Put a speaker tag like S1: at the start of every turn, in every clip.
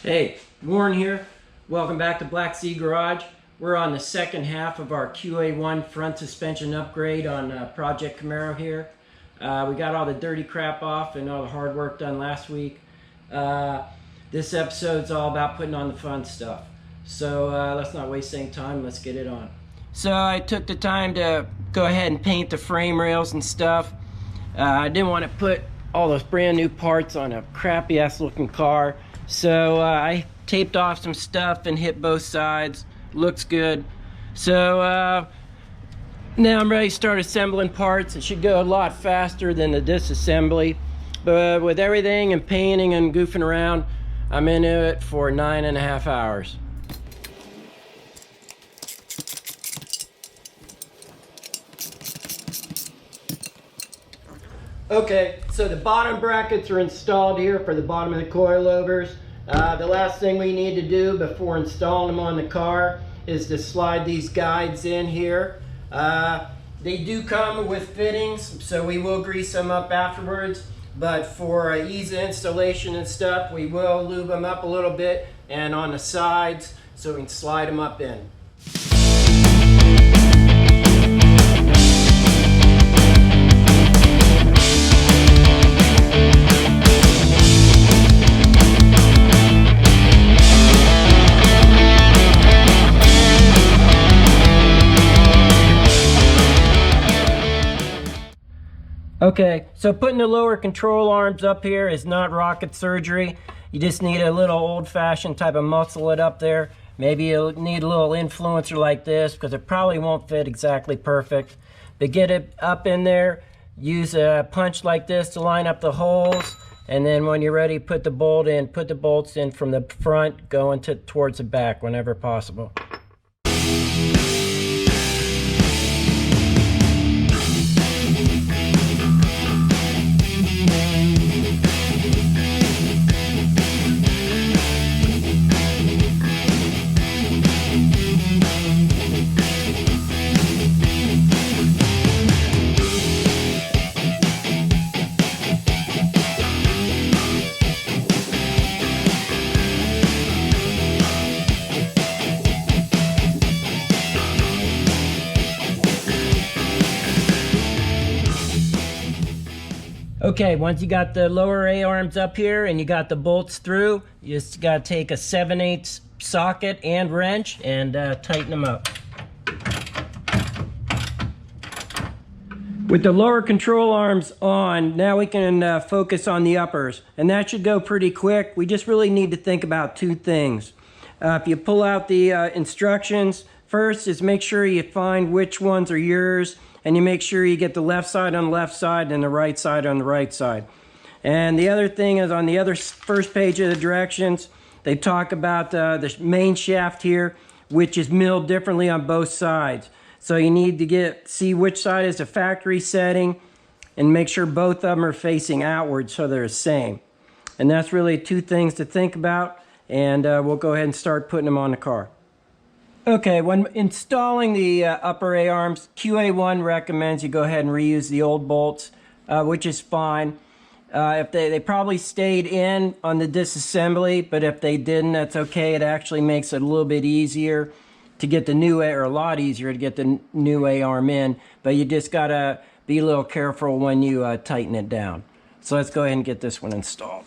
S1: Hey, Warren here. Welcome back to Black Sea Garage. We're on the second half of our QA1 Front Suspension upgrade on Project Camaro here. We got all the dirty crap off and all the hard work done last week. This episode's all about putting on the fun stuff. So let's not waste any time, let's get it on. So I took the time to go ahead and paint the frame rails and stuff. I didn't want to put all those brand new parts on a crappy ass looking car. So I taped off some stuff and hit both sides. Looks good. So now I'm ready to start assembling parts. It should go a lot faster than the disassembly. But with everything and painting and goofing around, I'm into it for 9.5 hours. Okay, so the bottom brackets are installed here for the bottom of the coilovers. The last thing we need to do before installing them on the car is to slide these guides in here. They do come with fittings, so we will grease them up afterwards. But for ease of installation and stuff, we will lube them up a little bit and on the sides so we can slide them up in. Okay, so putting the lower control arms up here is not rocket surgery. You just need a little old-fashioned type of muscle it up there. Maybe you'll need a little influencer like this because it probably won't fit exactly perfect. But get it up in there, use a punch like this to line up the holes, and then when you're ready, put the bolt in. Put the bolts in from the front going towards the back whenever possible. Okay, once you got the lower A-arms up here and you got the bolts through, you just got to take a 7/8 socket and wrench and tighten them up. With the lower control arms on, now we can focus on the uppers, and that should go pretty quick. We just really need to think about two things. If you pull out the instructions, first is make sure you find which ones are yours, and you make sure you get the left side on the left side and the right side on the right side. And the other thing is on the first page of the directions, they talk about the main shaft here, which is milled differently on both sides. So you need to see which side is the factory setting and make sure both of them are facing outward so they're the same. And that's really two things to think about, and we'll go ahead and start putting them on the car. Okay, when installing the upper A-arms, QA1 recommends you go ahead and reuse the old bolts, which is fine. If they probably stayed in on the disassembly, but if they didn't, that's okay. It actually makes it a little bit easier to get the new or a lot easier to get the new A-arm in, but you just gotta be a little careful when you tighten it down. So let's go ahead and get this one installed.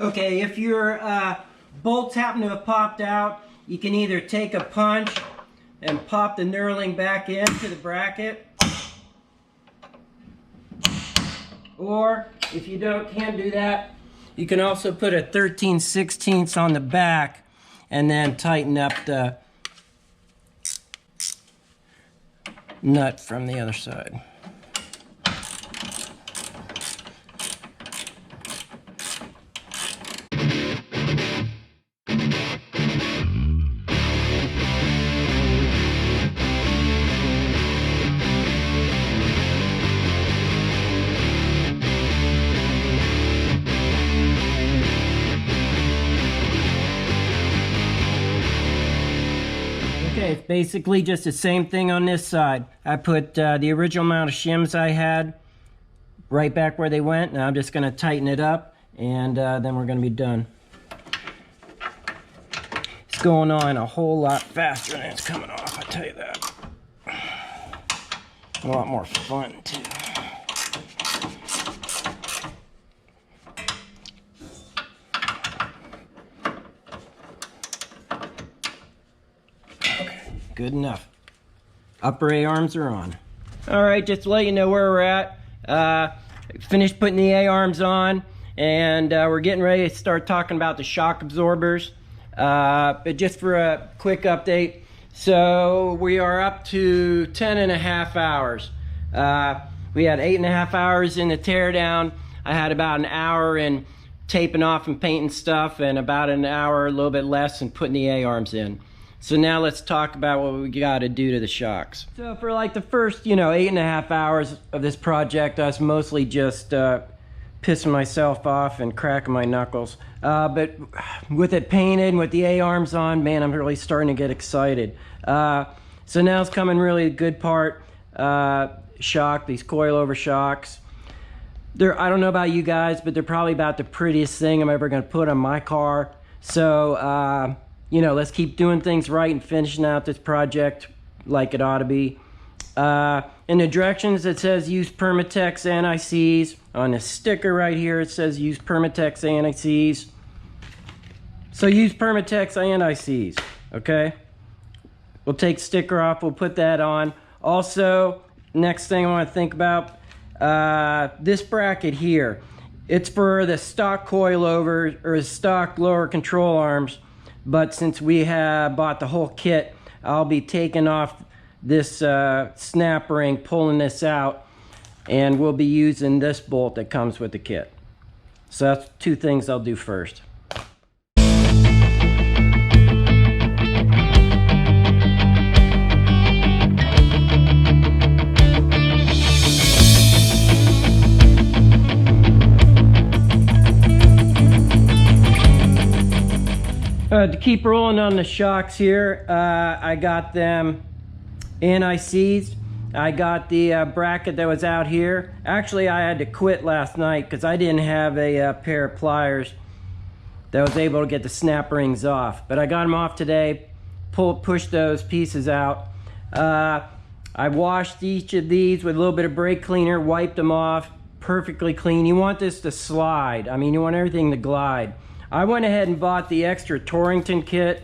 S1: Okay, if your bolts happen to have popped out, you can either take a punch and pop the knurling back into the bracket, or if you can't do that, you can also put a 13/16 on the back and then tighten up nut from the other side. Okay, it's basically just the same thing on this side. I put the original amount of shims I had right back where they went. Now I'm just going to tighten it up, and then we're going to be done. It's going on a whole lot faster than it's coming off, I tell you that. A lot more fun too. Good enough. Upper A-arms are on. Alright, just to let you know where we're at. Finished putting the A-arms on, and we're getting ready to start talking about the shock absorbers. But just for a quick update, so we are up to 10.5 hours. We had 8.5 hours in the teardown. I had about an hour in taping off and painting stuff, and about an hour, a little bit less, in putting the A-arms in. So now let's talk about what we got to do to the shocks. So for like the first, 8.5 hours of this project, I was mostly just pissing myself off and cracking my knuckles. But with it painted and with the A-arms on, man, I'm really starting to get excited. So now it's coming really the good part. Shock, these coilover shocks. I don't know about you guys, but they're probably about the prettiest thing I'm ever going to put on my car. So, let's keep doing things right and finishing out this project like it ought to be. In the directions, it says use Permatex anti-seize. On the sticker right here, it says use Permatex anti-seize. So use Permatex anti-seize, okay? We'll take sticker off, we'll put that on. Also, next thing I want to think about, this bracket here. It's for the stock coilover or stock lower control arms. But since we have bought the whole kit, I'll be taking off this snap ring, pulling this out, and we'll be using this bolt that comes with the kit. So that's two things I'll do first. To keep rolling on the shocks here, I got them anti-seized. I got the bracket that was out here. Actually, I had to quit last night because I didn't have a pair of pliers that was able to get the snap rings off. But I got them off today, pushed those pieces out. I washed each of these with a little bit of brake cleaner, wiped them off, perfectly clean. You want this to slide. I mean, you want everything to glide. I went ahead and bought the extra Torrington kit.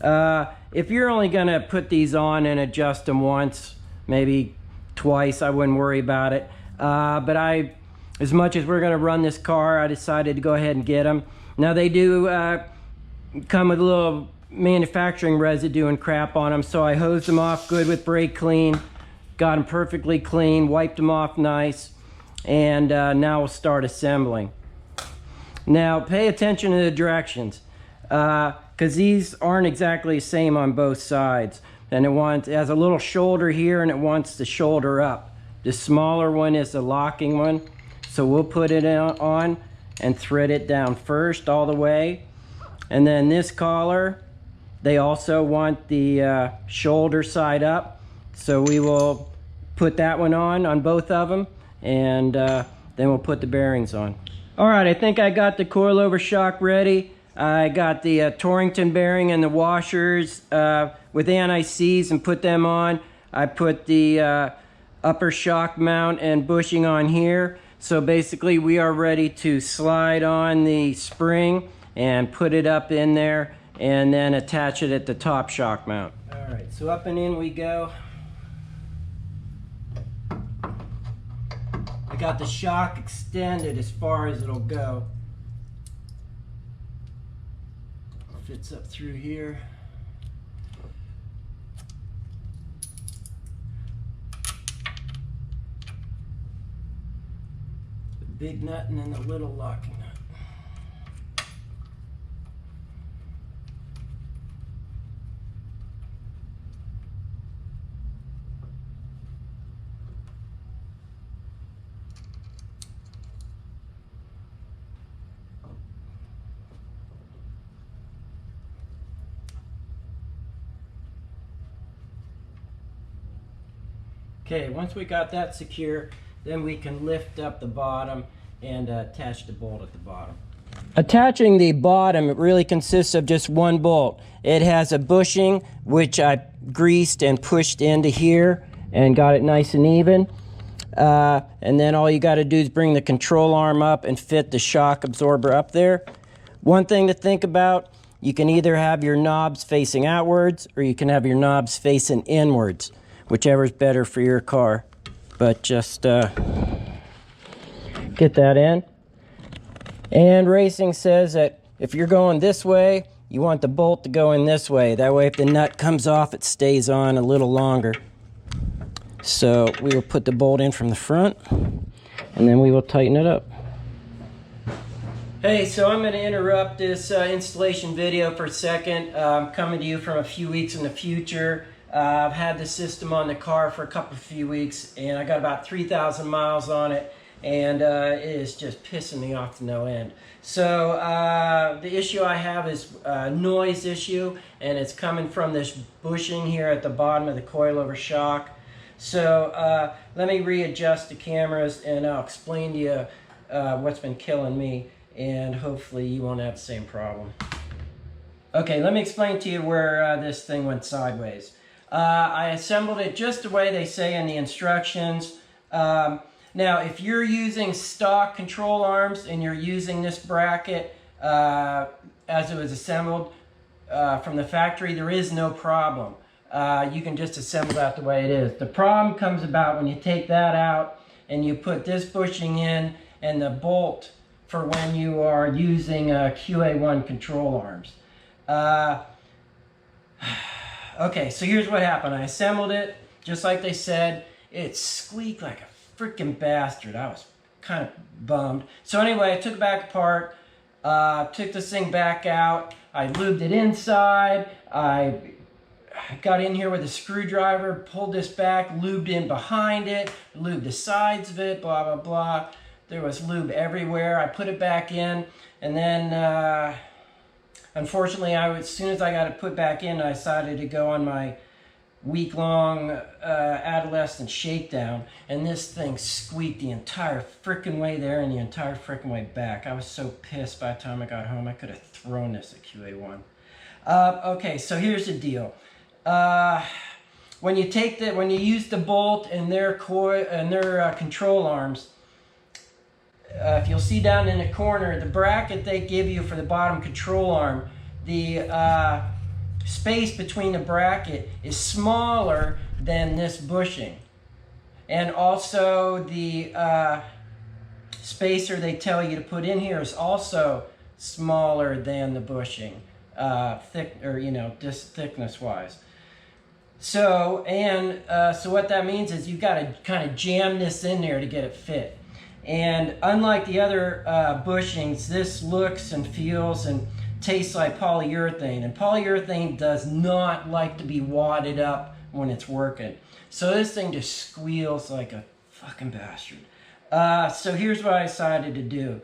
S1: If you're only gonna put these on and adjust them once, maybe twice, I wouldn't worry about it. But as much as we're gonna run this car, I decided to go ahead and get them. Now they do come with a little manufacturing residue and crap on them, so I hosed them off good with brake clean, got them perfectly clean, wiped them off nice, and now we'll start assembling. Now pay attention to the directions, because these aren't exactly the same on both sides. And it has a little shoulder here, and it wants the shoulder up. The smaller one is the locking one, so we'll put it on and thread it down first all the way. And then this collar, they also want the shoulder side up, so we will put that one on both of them, and then we'll put the bearings on. All right, I think I got the coilover shock ready. I got the Torrington bearing and the washers with anti-seize and put them on. I put the upper shock mount and bushing on here. So basically we are ready to slide on the spring and put it up in there and then attach it at the top shock mount. All right, so up and in we go. I got the shock extended as far as it'll go. Fits up through here. big nut and then the little locking nut. Okay, once we got that secure, then we can lift up the bottom and attach the bolt at the bottom. Attaching the bottom, it really consists of just one bolt. It has a bushing, which I greased and pushed into here and got it nice and even. And then all you got to do is bring the control arm up and fit the shock absorber up there. One thing to think about, you can either have your knobs facing outwards or you can have your knobs facing inwards, whichever is better for your car. But just get that in. And racing says that if you're going this way, you want the bolt to go in this way. That way if the nut comes off, it stays on a little longer. So we will put the bolt in from the front and then we will tighten it up. Hey, so I'm going to interrupt this installation video for a second. I'm coming to you from a few weeks in the future. I've had the system on the car for a few weeks and I got about 3,000 miles on it, and it is just pissing me off to no end. So the issue I have is a noise issue, and it's coming from this bushing here at the bottom of the coilover shock. So let me readjust the cameras and I'll explain to you what's been killing me, and hopefully you won't have the same problem. Okay, let me explain to you where this thing went sideways. I assembled it just the way they say in the instructions. Now, if you're using stock control arms and you're using this bracket as it was assembled from the factory, there is no problem. You can just assemble that the way it is. The problem comes about when you take that out and you put this bushing in and the bolt for when you are using QA1 control arms. Okay, so here's what happened. I assembled it just like they said. It squeaked like a freaking bastard. I was kind of bummed. So anyway, I took it back apart, took this thing back out. I lubed it inside. I got in here with a screwdriver, pulled this back, lubed in behind it, lubed the sides of it, blah, blah, blah. There was lube everywhere. I put it back in, and then unfortunately, as soon as I got it put back in, I decided to go on my week-long adolescent shakedown, and this thing squeaked the entire frickin' way there and the entire frickin' way back. I was so pissed by the time I got home. I could have thrown this at QA1. Okay, so here's the deal. When you use the bolt and their control arms, if you'll see down in the corner, the bracket they give you for the bottom control arm, the space between the bracket is smaller than this bushing. And also the spacer they tell you to put in here is also smaller than the bushing, just thickness wise. So, so what that means is you've got to kind of jam this in there to get it fit. And unlike the other bushings, this looks and feels and tastes like polyurethane. And polyurethane does not like to be wadded up when it's working. So this thing just squeals like a fucking bastard. So here's what I decided to do.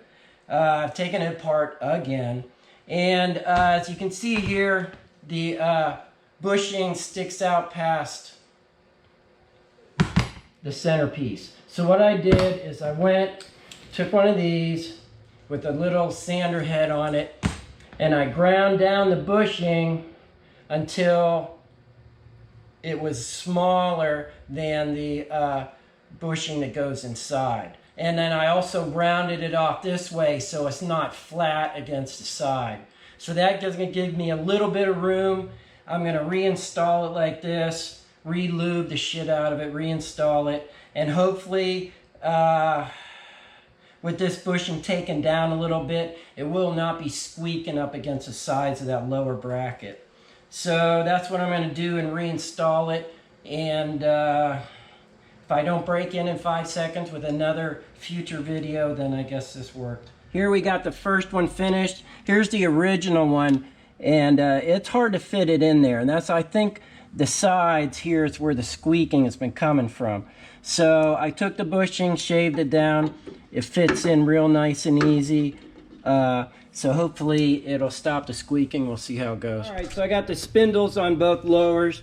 S1: I've taken it apart again. And as you can see here, the bushing sticks out past the centerpiece. So what I did is I took one of these with a little sander head on it, and I ground down the bushing until it was smaller than the bushing that goes inside. And then I also rounded it off this way so it's not flat against the side. So that is going to give me a little bit of room. I'm going to reinstall it like this, re-lube the shit out of it, reinstall it, and hopefully with this bushing taken down a little bit, it will not be squeaking up against the sides of that lower bracket. So that's what I'm going to do and reinstall it. And If I don't break in 5 seconds with another future video, then I guess this worked. Here we got the first one finished. Here's the original one, and it's hard to fit it in there. And that's, I think, the sides here is where the squeaking has been coming from. So I took the bushing, shaved it down. It fits in real nice and easy. So hopefully it'll stop the squeaking. We'll see how it goes. All right, so I got the spindles on both lowers.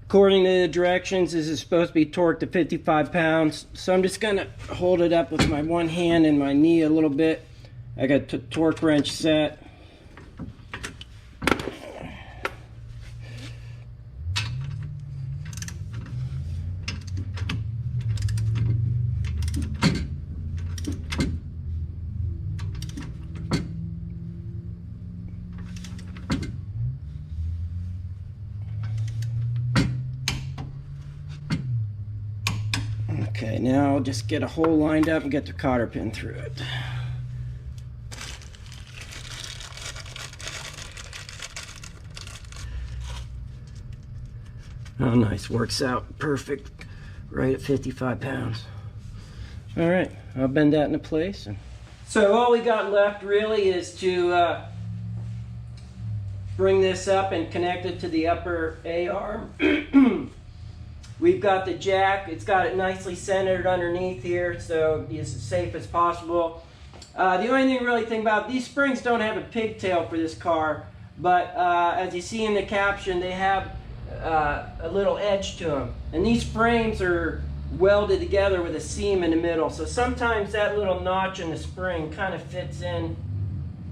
S1: According to the directions, this is supposed to be torqued to 55 pounds. So I'm just gonna hold it up with my one hand and my knee a little bit. I got the torque wrench set. Okay, now I'll just get a hole lined up and get the cotter pin through it. Oh, nice, works out perfect, right at 55 pounds. All right, I'll bend that into place. So all we got left really is to bring this up and connect it to the upper A-arm. We've got the jack. It's got it nicely centered underneath here, so it's as safe as possible. The only thing to really think about, these springs don't have a pigtail for this car, but as you see in the caption, they have a little edge to them. And these frames are welded together with a seam in the middle, so sometimes that little notch in the spring kind of fits in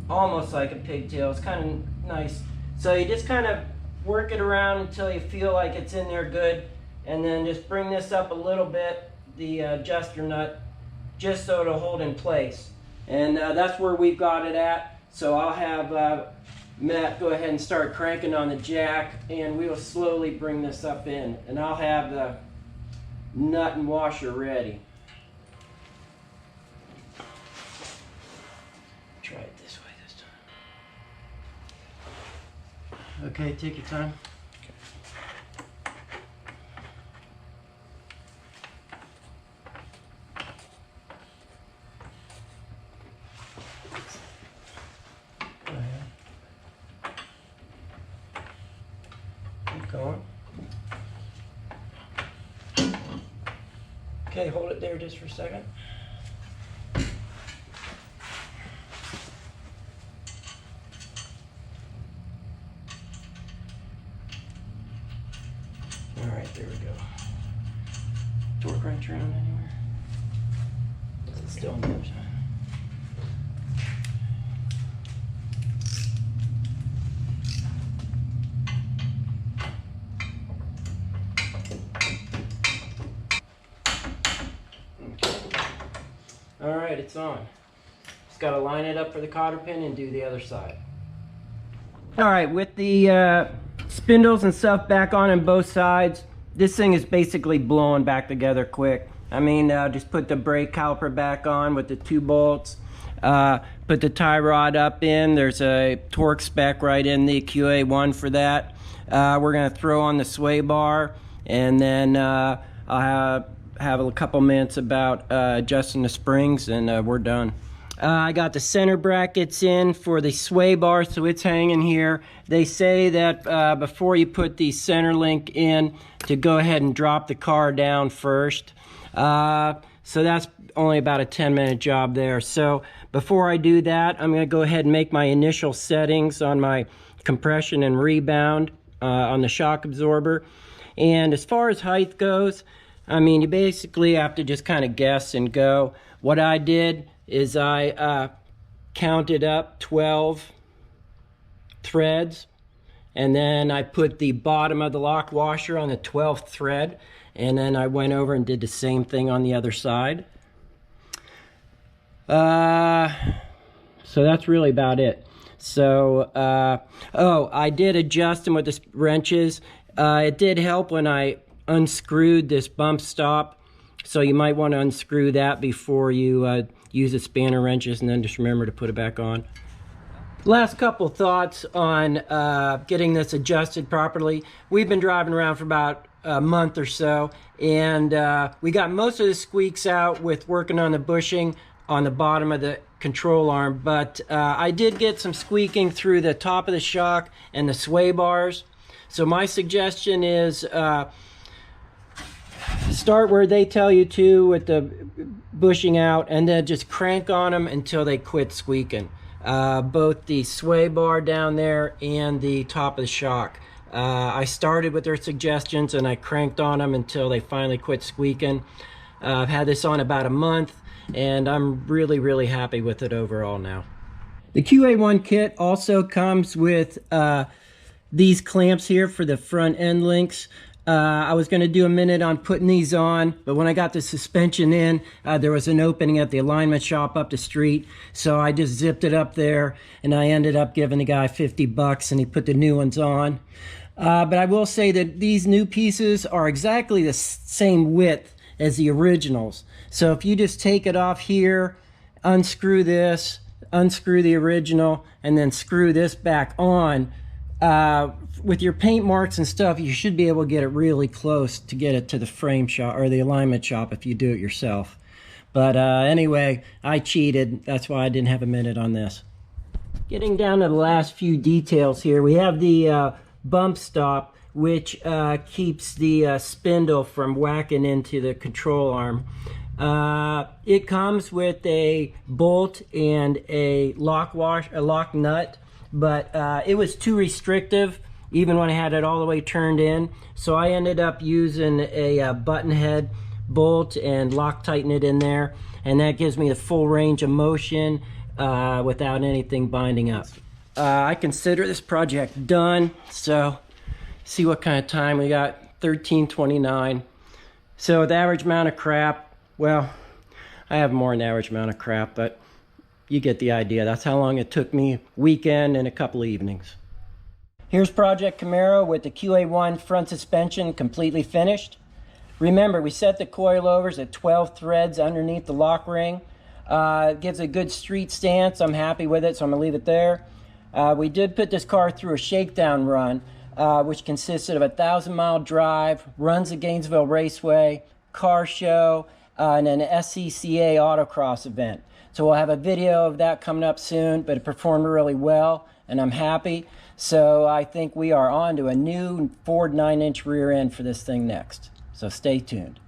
S1: almost like a pigtail. It's kind of nice. So you just kind of work it around until you feel like it's in there good. And then just bring this up a little bit, the adjuster nut, just so it'll hold in place. And that's where we've got it at. So I'll have Matt go ahead and start cranking on the jack, and we'll slowly bring this up in. And I'll have the nut and washer ready. Try it this way this time. Okay, take your time. Going. Okay, hold it there just for a second. All right, there we go. Torque wrench around anywhere? Is it still on the other side? All right, it's on. Just got to line it up for the cotter pin and do the other side. All right, with the spindles and stuff back on both sides, this thing is basically blowing back together quick. I mean, just put the brake caliper back on with the 2 bolts. Put the tie rod up in. There's a torque spec right in the QA1 for that. We're going to throw on the sway bar, and then I'll have a couple minutes about adjusting the springs, and we're done. I got the center brackets in for the sway bar, so it's hanging here. They say that before you put the center link in, to go ahead and drop the car down first. So that's only about a 10-minute job there. So before I do that, I'm going to go ahead and make my initial settings on my compression and rebound on the shock absorber. And as far as height goes, I mean, you basically have to just kind of guess and go. What I did is I counted up 12 threads, and then I put the bottom of the lock washer on the 12th thread, and then I went over and did the same thing on the other side. So that's really about it. So, oh, I did adjust them with the wrenches. It did help when I unscrewed this bump stop, so you might want to unscrew that before you use the spanner wrenches, and then just remember to put it back on. Last couple thoughts on getting this adjusted properly. We've been driving around for about a month or so, and we got most of the squeaks out with working on the bushing on the bottom of the control arm, but I did get some squeaking through the top of the shock and the sway bars. So my suggestion is start where they tell you to with the bushing out, and then just crank on them until they quit squeaking. Both the sway bar down there and the top of the shock. I started with their suggestions and I cranked on them until they finally quit squeaking. I've had this on about a month, and I'm really happy with it overall now. The QA1 kit also comes with these clamps here for the front end links. I was going to do a minute on putting these on, but when I got the suspension in, there was an opening at the alignment shop up the street, so I just zipped it up there, and I ended up giving the guy 50 bucks, and he put the new ones on. But I will say that these new pieces are exactly the same width as the originals. So if you just take it off here, unscrew this, unscrew the original, and then screw this back on, with your paint marks and stuff, you should be able to get it really close to get it to the frame shop or the alignment shop if you do it yourself. But anyway, I cheated. That's why I didn't have a minute on this. Getting down to the last few details here, we have the bump stop, which keeps the spindle from whacking into the control arm. It comes with a bolt and a lock nut, but it was too restrictive even when I had it all the way turned in, so I ended up using a button head bolt and Loctiting it in there, and that gives me the full range of motion without anything binding up. I consider this project done, so see what kind of time we got. 13:29. So the average amount of crap, well, I have more than the average amount of crap, but you get the idea. That's how long it took me, weekend and a couple of evenings. Here's Project Camaro with the QA1 front suspension completely finished. Remember, we set the coilovers at 12 threads underneath the lock ring. It gives a good street stance. I'm happy with it, so I'm gonna leave it there. We did put this car through a shakedown run, which consisted of a 1,000-mile drive, runs the Gainesville Raceway, car show, and an SCCA autocross event. So we'll have a video of that coming up soon, but it performed really well, and I'm happy. So I think we are on to a new Ford 9-inch rear end for this thing next. So stay tuned.